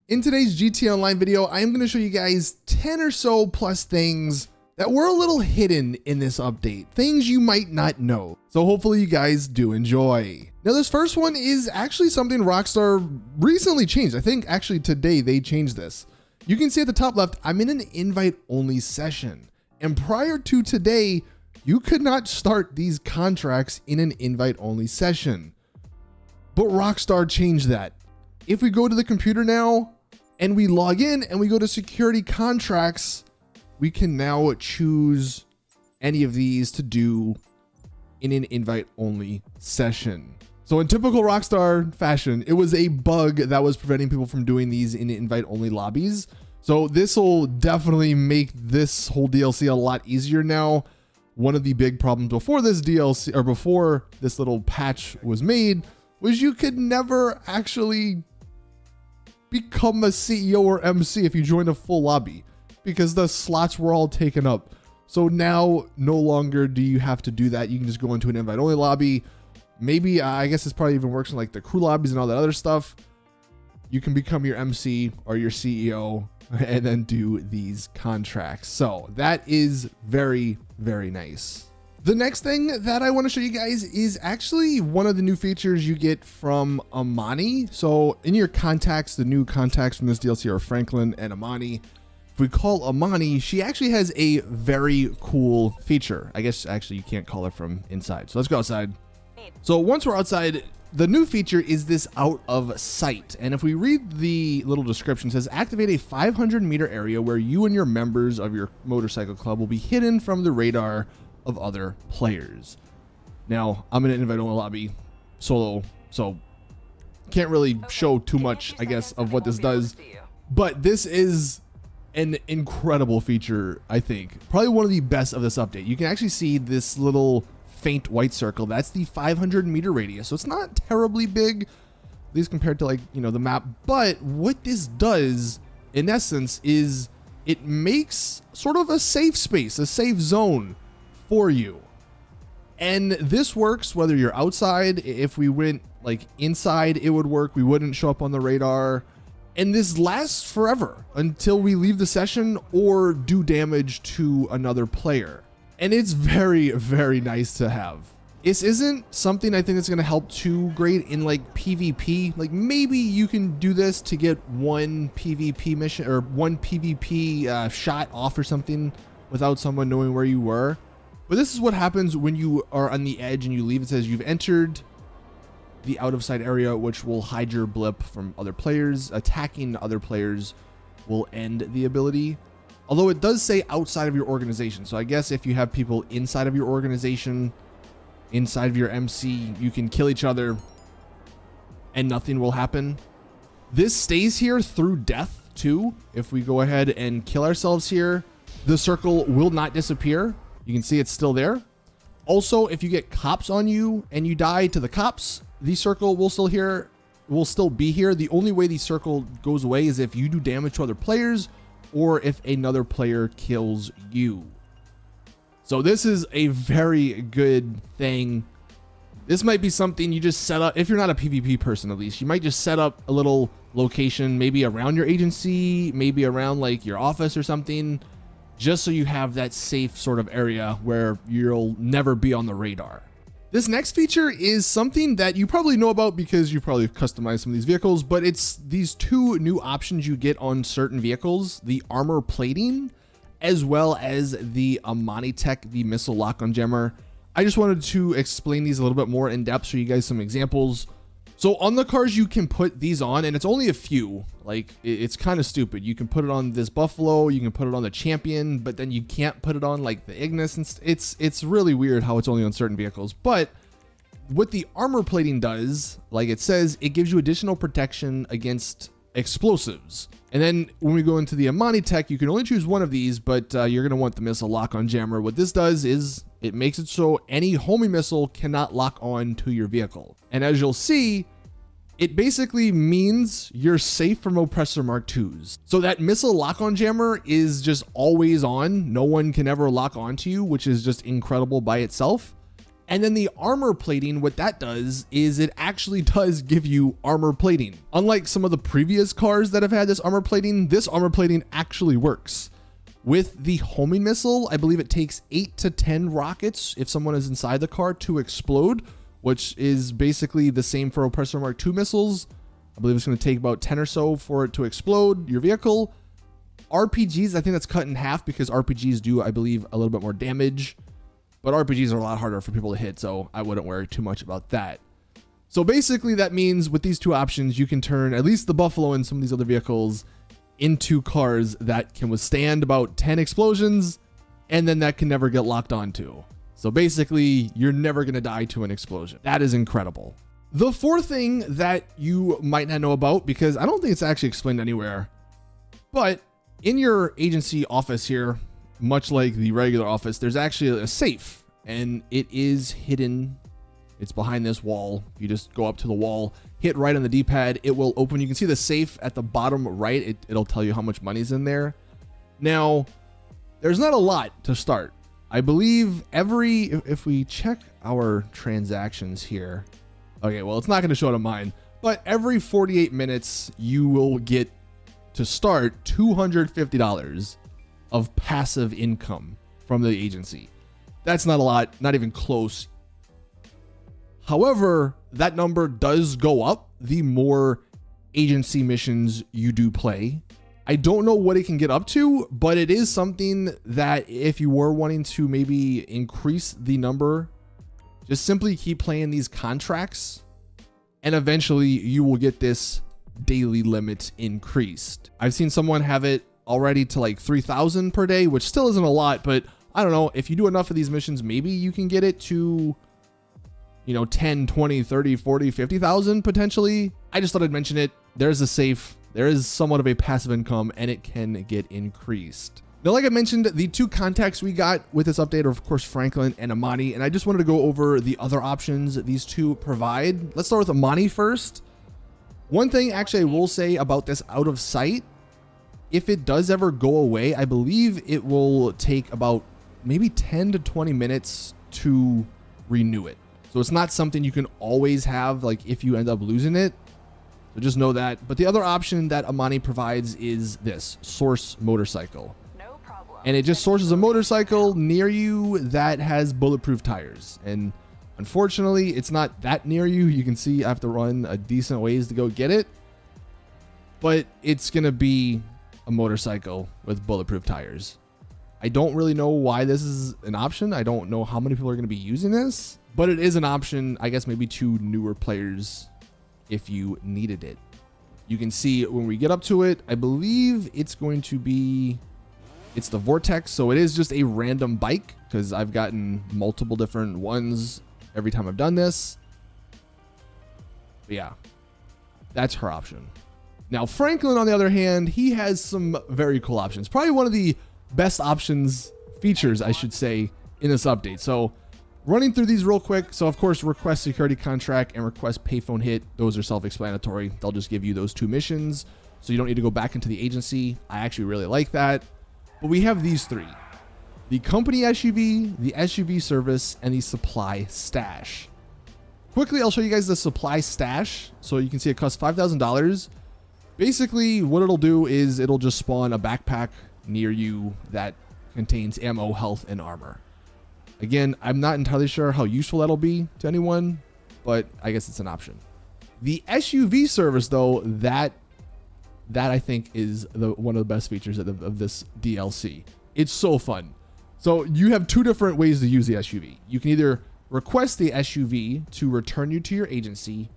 In today's GTA Online video, I am going to show you guys 10 or so plus things that were a little hidden in this update, things you might not know. So hopefully you guys do enjoy. Now this first one is actually something Rockstar recently changed. I think actually today they changed this. You can see at the top left, I'm in an invite only session. And prior to today, you could not start these contracts in an invite only session. But Rockstar changed that. If we go to the computer now and we log in and we go to security contracts, we can now choose any of these to do in an invite only session. So in typical Rockstar fashion, it was a bug that was preventing people from doing these in invite only lobbies. So this will definitely make this whole DLC a lot easier now. One of the big problems before this DLC or before this little patch was made was you could never actually become a CEO or MC if you joined a full lobby because the slots were all taken up. So now no longer do you have to do that. You can just go into an invite only lobby. Maybe I guess this probably even works in like the crew lobbies and all that other stuff. You can become your MC or your CEO and then do these contracts. So that is very, very nice. The next thing that I want to show you guys is actually one of the new features you get from Amani. So in your contacts, the new contacts from this DLC are Franklin and Amani. If we call Amani, she actually has a very cool feature. I guess actually you can't call her from inside. So let's go outside. So once we're outside, the new feature is this out of sight. And if we read the little description, it says activate a 500-meter area where you and your members of your motorcycle club will be hidden from the radar of other players. Now I'm in an invite only lobby solo, so can't really show too much, I guess, of what this does, but this is an incredible feature. I think probably one of the best of this update. You can actually see this little faint white circle. That's the 500-meter radius, so it's not terribly big, at least compared to like, you know, the map. But what this does in essence is it makes sort of a safe space, a safe zone for you. And this works whether you're outside. If we went like inside, it would work. We wouldn't show up on the radar. And this lasts forever until we leave the session or do damage to another player. And it's very, very nice to have. This isn't something I think that's going to help too great in like PvP. Like maybe you can do this to get one PvP mission or one PvP shot off or something without someone knowing where you were. But this is what happens when you are on the edge and you leave. It says you've entered the out of sight area, which will hide your blip from other players. Attacking other players will end the ability. Although it does say outside of your organization. So I guess if you have people inside of your organization, inside of your MC, you can kill each other and nothing will happen. This stays here through death too. If we go ahead and kill ourselves here, the circle will not disappear. You can see it's still there. Also, if you get cops on you and you die to the cops, the circle will still be here. The only way the circle goes away is if you do damage to other players or if another player kills you. So this is a very good thing. This might be something you just set up. If you're not a PvP person, at least you might just set up a little location, maybe around your agency, maybe around like your office or something, just so you have that safe sort of area where you'll never be on the radar. This next feature is something that you probably know about because you probably customized some of these vehicles, but it's these two new options you get on certain vehicles, the armor plating, as well as the Amani Tech, the missile lock-on jammer. I just wanted to explain these a little bit more in depth, show you guys some examples. So on the cars, you can put these on, and it's only a few. Like, it's kind of stupid. You can put it on this Buffalo, you can put it on the Champion, but then you can't put it on like the Ignis. And it's really weird how it's only on certain vehicles. But what the armor plating does, like it says, it gives you additional protection against explosives. And then when we go into the Amani Tech, you can only choose one of these, but you're going to want the missile lock-on jammer. What this does is it makes it so any homing missile cannot lock on to your vehicle. And as you'll see, it basically means you're safe from Oppressor Mark IIs. So that missile lock-on jammer is just always on. No one can ever lock onto you, which is just incredible by itself. And then the armor plating, what that does is it actually does give you armor plating. Unlike some of the previous cars that have had this armor plating actually works. With the homing missile, I believe it takes 8 to 10 rockets if someone is inside the car to explode, which is basically the same for Oppressor Mark II missiles. I believe it's going to take about 10 or so for it to explode your vehicle. RPGs, I think that's cut in half because RPGs do, I believe, a little bit more damage. But RPGs are a lot harder for people to hit, so I wouldn't worry too much about that. So basically that means with these two options, you can turn at least the Buffalo and some of these other vehicles into cars that can withstand about 10 explosions, and then that can never get locked onto. So basically, you're never going to die to an explosion. That is incredible. The fourth thing that you might not know about, because I don't think it's actually explained anywhere, but in your agency office here, much like the regular office, there's actually a safe, and it is hidden. It's behind this wall. You just go up to the wall, hit right on the D-pad, it will open. You can see the safe at the bottom right. It'll tell you how much money's in there. Now, there's not a lot to start. I believe if we check our transactions here, okay, well, it's not going to show it on mine, but every 48 minutes, you will get to start $250 of passive income from the agency. That's not a lot, not even close. However, that number does go up the more agency missions you do play. I don't know what it can get up to, but it is something that if you were wanting to maybe increase the number, just simply keep playing these contracts and eventually you will get this daily limit increased. I've seen someone have it already to like 3,000 per day, which still isn't a lot, but I don't know, if you do enough of these missions, maybe you can get it to, you know, 10, 20, 30, 40, 50,000 potentially. I just thought I'd mention it. There's a safe. There is somewhat of a passive income and it can get increased. Now, like I mentioned, the two contacts we got with this update are, of course, Franklin and Amani, and I just wanted to go over the other options these two provide. Let's start with Amani first. One thing actually I will say about this out of sight, if it does ever go away, I believe it will take about maybe 10 to 20 minutes to renew it. So it's not something you can always have, like if you end up losing it. So just know that. But the other option that Amani provides is this source motorcycle. No problem. And it just sources a motorcycle near you that has bulletproof tires. And unfortunately, it's not that near you. You can see I have to run a decent ways to go get it. But it's going to be a motorcycle with bulletproof tires. I don't really know why this is an option. I don't know how many people are going to be using this, but it is an option, I guess, maybe to newer players if you needed it. You can see when we get up to it, I believe it's going to be, it's the Vortex. So it is just a random bike because I've gotten multiple different ones every time I've done this. But yeah, that's her option. Now, Franklin, on the other hand, he has some very cool options. Probably one of the best features, I should say, in this update. So running through these real quick. So of course, request security contract and request payphone hit. Those are self-explanatory. They'll just give you those two missions. So you don't need to go back into the agency. I actually really like that. But we have these three: the company SUV, the SUV service, and the supply stash. Quickly, I'll show you guys the supply stash. So you can see it costs $5,000. Basically, what it'll do is it'll just spawn a backpack near you that contains ammo, health, and armor. Again, I'm not entirely sure how useful that'll be to anyone, but I guess it's an option. The SUV service, though, that I think is one of the best features of this DLC. It's so fun. So you have two different ways to use the SUV. You can either request the SUV to return you to your agency,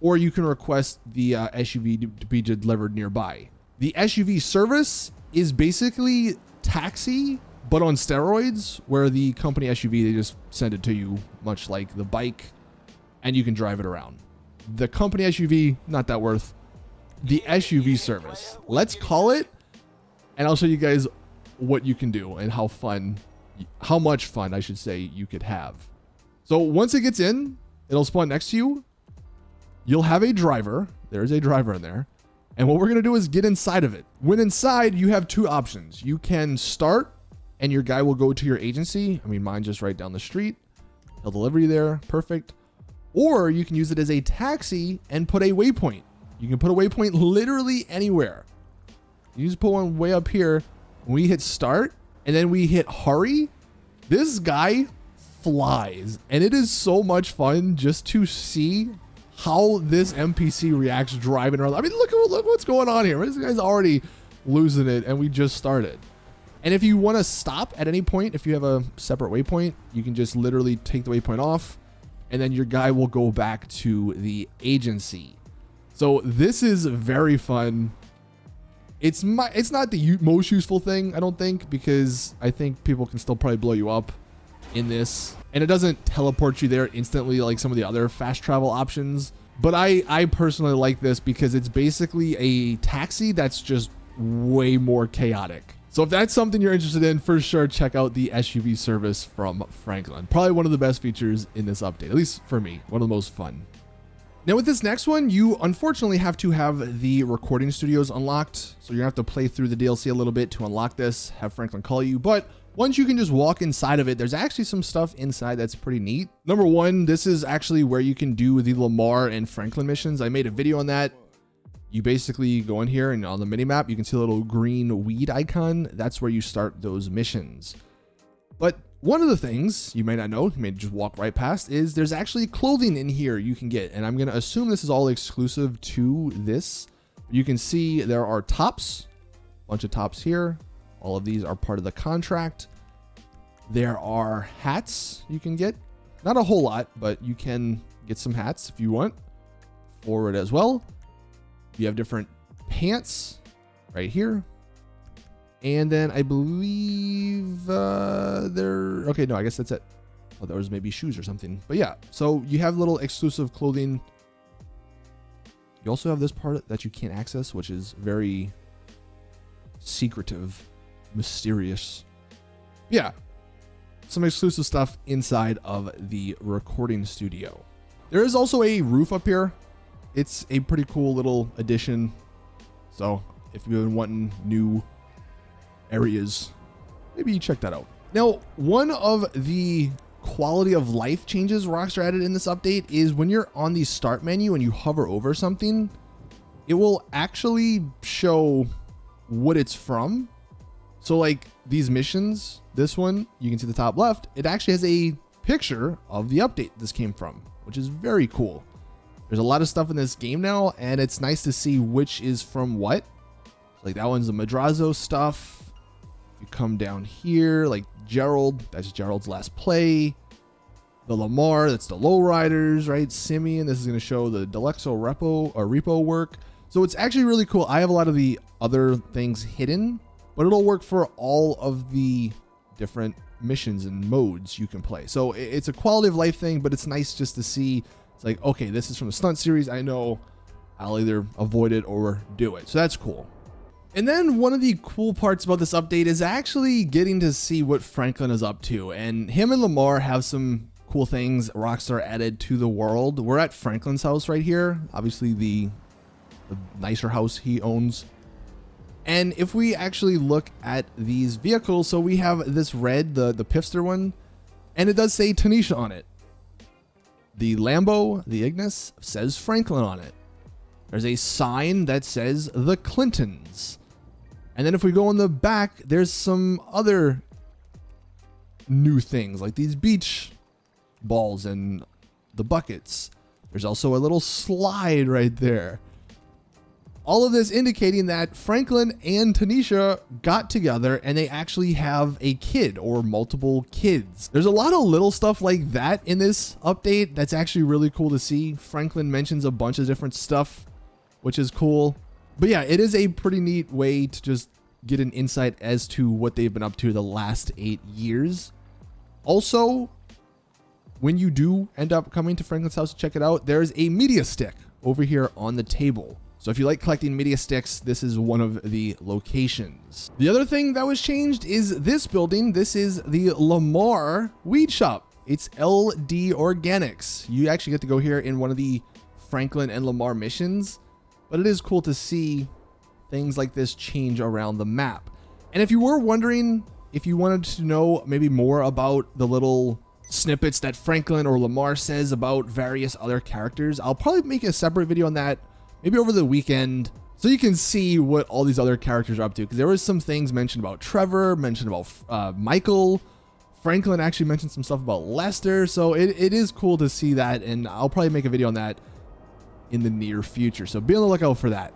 or you can request the SUV to be delivered nearby. The SUV service is basically taxi, but on steroids, where the company SUV, they just send it to you, much like the bike, and you can drive it around. The company SUV, not that worth. The SUV service, let's call it, and I'll show you guys what you can do and how much fun, I should say, you could have. So once it gets in, it'll spawn next to you. You'll have a driver. There's a driver in there. And what we're going to do is get inside of it. When inside, you have two options. You can start and your guy will go to your agency. I mean, mine's just right down the street. He'll deliver you there. Perfect. Or you can use it as a taxi and put a waypoint. You can put a waypoint literally anywhere. You just put one way up here. When we hit start and then we hit hurry, this guy flies. And it is so much fun just to see how this NPC reacts driving around. I mean, look what's going on here. This guy's already losing it and we just started. And if you want to stop at any point, if you have a separate waypoint, you can just literally take the waypoint off and then your guy will go back to the agency. So this is very fun. It's not the most useful thing, I don't think, because I think people can still probably blow you up in this. And it doesn't teleport you there instantly like some of the other fast travel options. But I personally like this because it's basically a taxi that's just way more chaotic. So if that's something you're interested in, for sure, check out the SUV service from Franklin. Probably one of the best features in this update, at least for me, one of the most fun. Now with this next one, you unfortunately have to have the recording studios unlocked. So you're gonna have to play through the DLC a little bit to unlock this, have Franklin call you. But once you can just walk inside of it, there's actually some stuff inside that's pretty neat. Number one, this is actually where you can do the Lamar and Franklin missions. I made a video on that. You basically go in here and on the mini map, you can see a little green weed icon. That's where you start those missions. But one of the things you may not know, you may just walk right past, is there's actually clothing in here you can get. And I'm going to assume this is all exclusive to this. You can see there are tops, a bunch of tops here. All of these are part of the contract. There are hats you can get. Not a whole lot, but you can get some hats if you want for it as well. You have different pants right here. And then I believe okay, no, I guess that's it. Oh, there was maybe shoes or something. But yeah, so you have little exclusive clothing. You also have this part that you can't access, which is very secretive, mysterious. Yeah, some exclusive stuff inside of the recording studio. There is also a roof up here. It's a pretty cool little addition. So if you've been wanting new areas, maybe you check that out. Now, one of the quality of life changes Rockstar added in this update is when you're on the start menu and you hover over something, it will actually show what it's from. So like these missions, this one, you can see the top left, it actually has a picture of the update this came from, which is very cool. There's a lot of stuff in this game now, and it's nice to see which is from what. Like that one's the Madrazo stuff. You come down here, like Gerald, that's Gerald's last play. The Lamar, that's the Lowriders, right? Simeon, this is going to show the Deluxo repo work. So it's actually really cool. I have a lot of the other things hidden, but it'll work for all of the different missions and modes you can play. So it's a quality of life thing, but it's nice just to see. It's like, okay, this is from the stunt series. I know I'll either avoid it or do it. So that's cool. And then one of the cool parts about this update is actually getting to see what Franklin is up to. And him and Lamar have some cool things Rockstar added to the world. We're at Franklin's house right here. Obviously the nicer house he owns. And if we actually look at these vehicles, so we have this red, the Pifster one, and it does say Tanisha on it. The Lambo, the Ignis, says Franklin on it. There's a sign that says the Clintons. And then if we go in the back, there's some other new things like these beach balls and the buckets. There's also a little slide right there. All of this indicating that Franklin and Tanisha got together and they actually have a kid or multiple kids. There's a lot of little stuff like that in this update that's actually really cool to see. Franklin mentions a bunch of different stuff, which is cool. But yeah, it is a pretty neat way to just get an insight as to what they've been up to the last 8 years. Also, when you do end up coming to Franklin's house to check it out, there's a media stick over here on the table. So if you like collecting media sticks, this is one of the locations. The other thing that was changed is this building. This is the Lamar weed shop. It's LD Organics. You actually get to go here in one of the Franklin and Lamar missions, but it is cool to see things like this change around the map. And if you were wondering if you wanted to know maybe more about the little snippets that Franklin or Lamar says about various other characters. I'll probably make a separate video on that, maybe over the weekend, so you can see what all these other characters are up to. Because there was some things mentioned about Trevor, mentioned about Michael. Franklin actually mentioned some stuff about Lester. So it is cool to see that, and I'll probably make a video on that in the near future. So be on the lookout for that.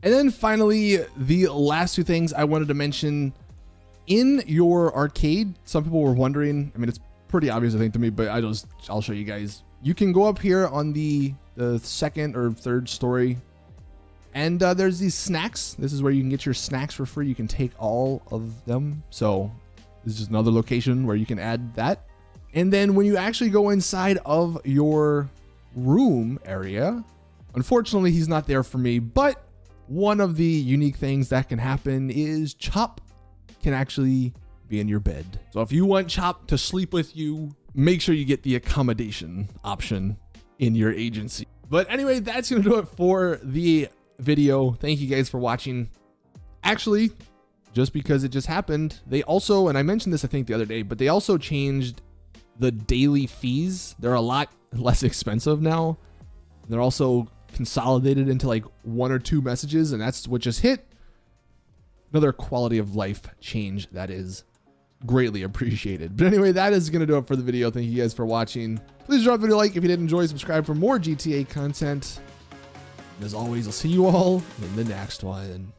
And then finally, the last two things I wanted to mention. In your arcade, some people were wondering, I mean, it's pretty obvious, I think, to me, but I'll show you guys. You can go up here on the second or third story, and there's these snacks. This is where you can get your snacks for free. You can take all of them. So this is just another location where you can add that. And then when you actually go inside of your room area, unfortunately, he's not there for me, but one of the unique things that can happen is Chop can actually be in your bed. So if you want Chop to sleep with you, make sure you get the accommodation option in your agency. But anyway, that's going to do it for the video. Thank you guys for watching. Actually, just because it just happened, they also, and I mentioned this I think the other day, but they also changed the daily fees. They're a lot less expensive now. They're also consolidated into like 1 or 2 messages, and that's what just hit. Another quality of life change that is greatly appreciated. But anyway, that is going to do it for the video. Thank you guys for watching. Please drop a video like if you did enjoy, subscribe for more GTA content. And as always, I'll see you all in the next one.